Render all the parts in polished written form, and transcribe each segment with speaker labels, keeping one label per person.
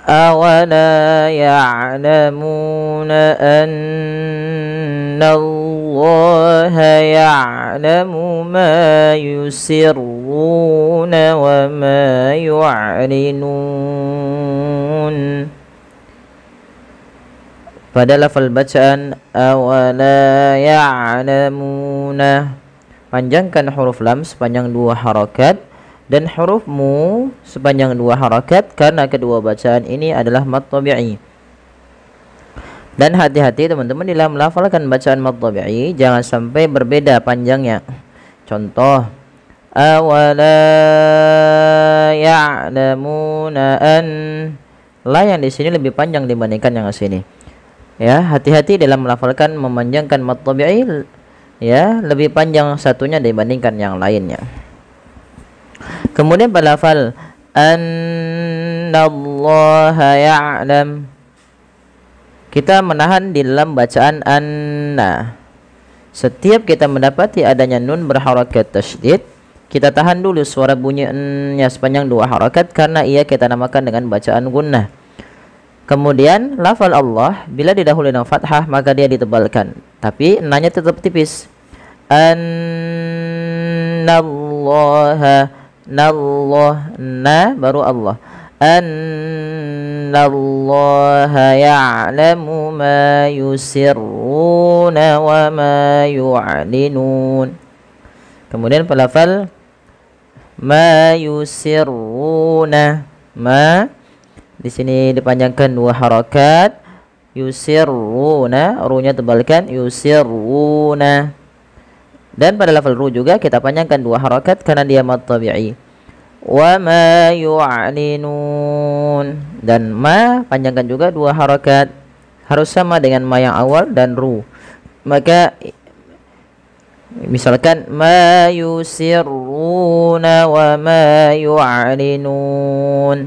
Speaker 1: أولا يعلمون أن الله يعلم ما يسرون وما يعلنون. Pada lafal bacaan awala ya'lamuna, panjangkan huruf lam sepanjang 2 harakat dan huruf mu sepanjang 2 harakat karena kedua bacaan ini adalah mad tabi'i. Dan hati-hati teman-teman dalam melafalkan bacaan mad tabi'i, jangan sampai berbeda panjangnya. Contoh awala ya'lamuna an, la yang di sini lebih panjang dibandingkan yang di sini. Ya, hati-hati dalam melafalkan memanjangkan mad tabi'i, ya, lebih panjang satunya dibandingkan yang lainnya. Kemudian pada lafal annallaha ya'lam, kita menahan di dalam bacaan anna. Setiap kita mendapati adanya nun berharakat tasydid, kita tahan dulu suara bunyinya sepanjang 2 harakat karena ia kita namakan dengan bacaan gunnah. Kemudian lafal Allah bila didahului dengan fathah maka dia ditebalkan, tapi nanya tetap tipis. Annallaha, nallah, na baru Allah. Annallaha ya'lamu ma yusirruna wa ma yu'linun. Kemudian pelafal ma yusirruna, ma di sini dipanjangkan 2 harakat, yusirruna, ru-nya tebalkan, yusirruna. Dan pada lafal ru juga kita panjangkan 2 harakat karena dia mad tabi'i. Wa ma yu'linun, dan ma panjangkan juga 2 harakat, harus sama dengan ma yang awal dan ru. Maka misalkan ma yusirruna wa ma yu'linun.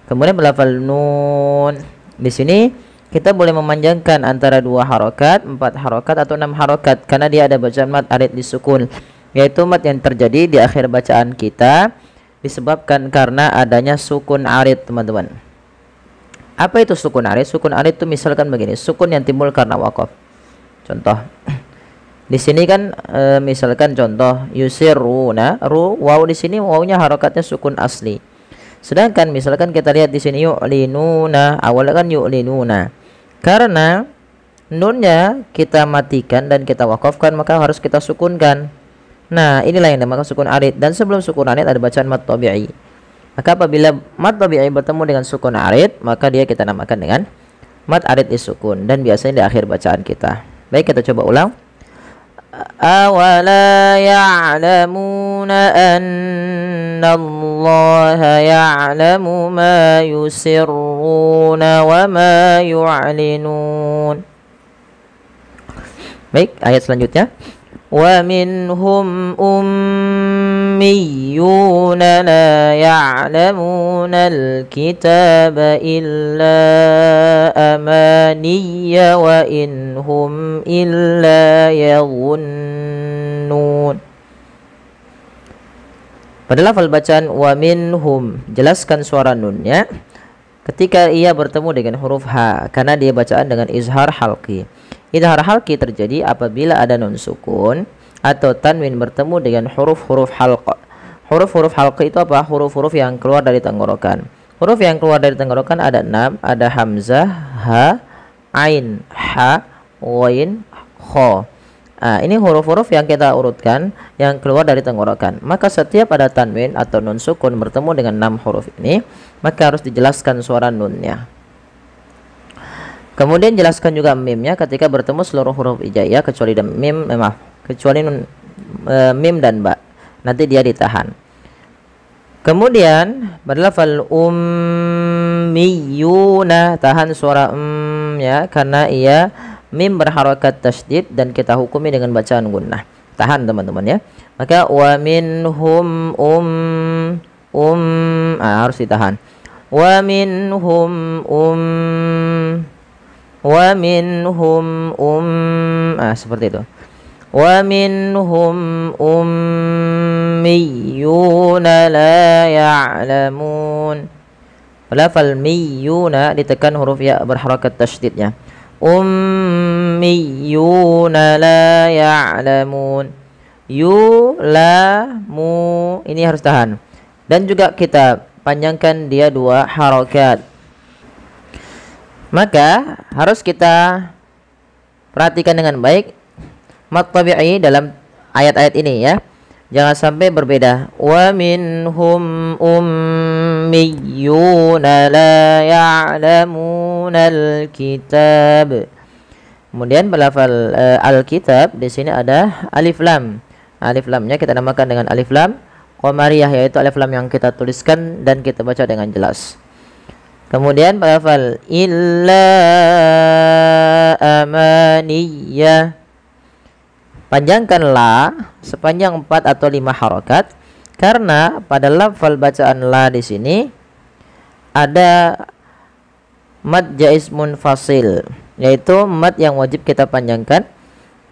Speaker 1: Kemudian berlafal nun. Di sini kita boleh memanjangkan antara 2 harakat, 4 harakat atau 6 harakat karena dia ada bacaan mad arid disukun, yaitu mad yang terjadi di akhir bacaan kita disebabkan karena adanya sukun arid, teman-teman. Apa itu sukun arid? Sukun arid itu misalkan begini, sukun yang timbul karena waqaf. Contoh di sini kan misalkan contoh yusirruna, ru, waw di sini wawnya harakatnya sukun asli. Sedangkan misalkan kita lihat di sini yu'linuna, awalnya kan yu'linuna. Karena nunnya kita matikan dan kita wakafkan maka harus kita sukunkan. Nah, inilah yang dinamakan sukun arid, dan sebelum sukun arid ada bacaan mad tabi'i. Maka apabila mad tabi'i bertemu dengan sukun arid, maka dia kita namakan dengan mad arid disukun, dan biasanya di akhir bacaan kita. Baik, kita coba ulang. Awala ya'lamuna annallaha ya'lamu ma yusirruna wa ma yu'linun. Baik, ayat selanjutnya. Wa minhum ummiyuna la ya'lamuna al-kitaba illa amaniya wa inhum illa yadhunnun. Pada lafal bacaan wa minhum, jelaskan suara nunnya ketika ia bertemu dengan huruf ha karena dia bacaan dengan izhar halqi. Izhar halqi terjadi apabila ada nun sukun atau tanwin bertemu dengan huruf-huruf halq. Huruf-huruf halq itu apa? Huruf-huruf yang keluar dari tenggorokan. Huruf yang keluar dari tenggorokan ada 6, ada hamzah, ha, ain, ha, ghain, kha. Nah, ini huruf-huruf yang kita urutkan yang keluar dari tenggorokan. Maka setiap ada tanwin atau nun sukun bertemu dengan 6 huruf ini, maka harus dijelaskan suara nunnya. Kemudian jelaskan juga mimnya ketika bertemu seluruh huruf hijaiyah kecuali mim, kecuali nun, mim dan ba. Nanti dia ditahan. Kemudian berlafal ummiyuna, tahan suara ya karena ia mim berharakat tasydid dan kita hukumi dengan bacaan gunnah. Tahan teman-teman ya. Maka wa minhum harus ditahan. Wa minhum seperti itu. Wa minhum ummiyuna la ya'lamun. Pada lafal miyuna ditekan huruf ya berharakat tasydidnya. Ummiyuna la ya'lamun. Yu la mu ini harus tahan. Dan juga kita panjangkan dia 2 harakat. Maka harus kita perhatikan dengan baik mad tabi'i dalam ayat-ayat ini ya. Jangan sampai berbeda. Wa minhum ummiyuna la ya'lamunal kitab. Kemudian belafal al-kitab di sini ada alif lam. Alif lamnya kita namakan dengan alif lam qamariyah, yaitu alif lam yang kita tuliskan dan kita baca dengan jelas. Kemudian belafal illa amaniyah. Panjangkan la sepanjang 4 atau 5 harakat karena pada lafal bacaan la di sini ada mad jaiz munfasil, yaitu mad yang wajib kita panjangkan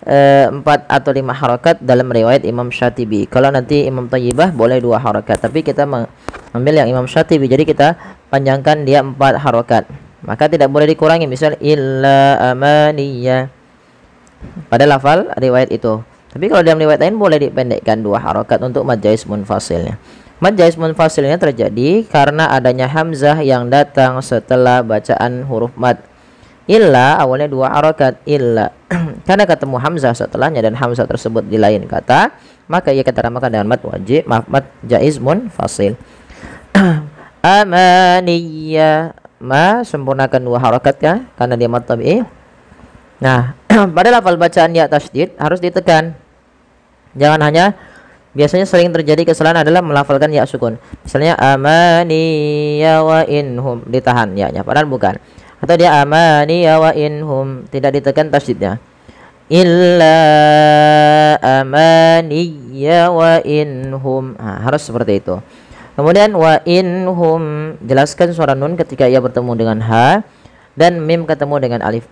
Speaker 1: 4 atau 5 harakat dalam riwayat Imam Syatibi. Kalau nanti Imam Thayyibah boleh 2 harakat, tapi kita mengambil yang Imam Syatibi, jadi kita panjangkan dia 4 harakat. Maka tidak boleh dikurangi, misal illa amaniyah pada lafal riwayat itu. Tapi kalau dalam riwayat lain boleh dipendekkan 2 harakat untuk mad jaiz munfasilnya. Mad jaiz munfasilnya terjadi karena adanya hamzah yang datang setelah bacaan huruf mad. Illa awalnya 2 harakat illa. Karena ketemu hamzah setelahnya dan hamzah tersebut di lain kata, maka ia kita namakan dengan mad wajib, mad jaiz munfasil. Amaniyah, ma sempurnakan 2 harakat ya karena dia mad tabi'i. Nah, pada lafal bacaan ya tasydid harus ditekan. Jangan hanya, biasanya sering terjadi kesalahan adalah melafalkan ya sukun. Misalnya amaniya wa inhum, ditahan ya-nya padahal bukan. Atau dia amaniya wa inhum, tidak ditekan tasydidnya. Illa amaniya wa inhum. Nah, harus seperti itu. Kemudian wa inhum, jelaskan suara nun ketika ia bertemu dengan ha dan mim ketemu dengan alif.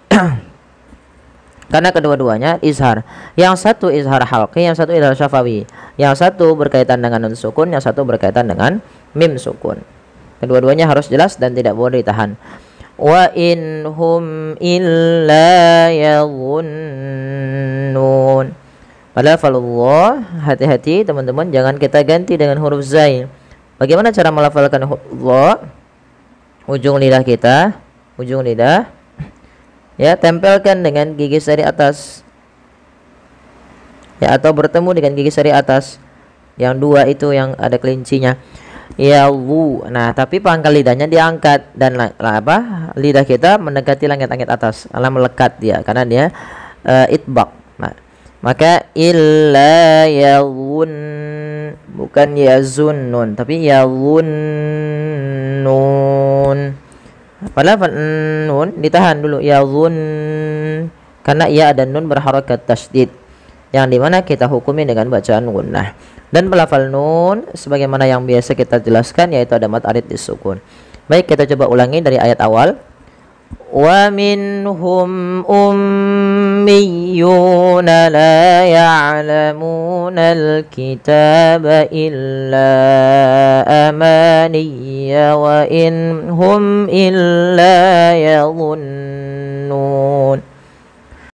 Speaker 1: Karena kedua-duanya izhar. Yang satu izhar halqi, yang satu izhar syafawi. Yang satu berkaitan dengan nun sukun, yang satu berkaitan dengan mim sukun. Kedua-duanya harus jelas dan tidak boleh ditahan. Wa inhum illa yadhunnun. Pada lafalullah, hati-hati teman-teman, jangan kita ganti dengan huruf zai. Bagaimana cara melafalkan huruf Allah? Ujung lidah kita, ujung lidah ya, tempelkan dengan gigi seri atas ya, atau bertemu dengan gigi seri atas yang 2 itu yang ada kelincinya ya wu. Nah, tapi pangkal lidahnya diangkat dan lidah kita mendekati langit-langit atas karena melekat dia, karena dia itbaq. Nah, maka illa yawun, bukan yazunnun tapi yawunnun. Padahal nun ditahan dulu ya zun, karena ia ada nun berharakat tasydid yang dimana kita hukumi dengan bacaan gunnah. Dan pelafal nun sebagaimana yang biasa kita jelaskan, yaitu ada mad arid disukun. Baik, kita coba ulangi dari ayat awal. Wa minhum ummiyuna la ya'lamunal kitaba illa amaniya wa inhum illa yadhunnun.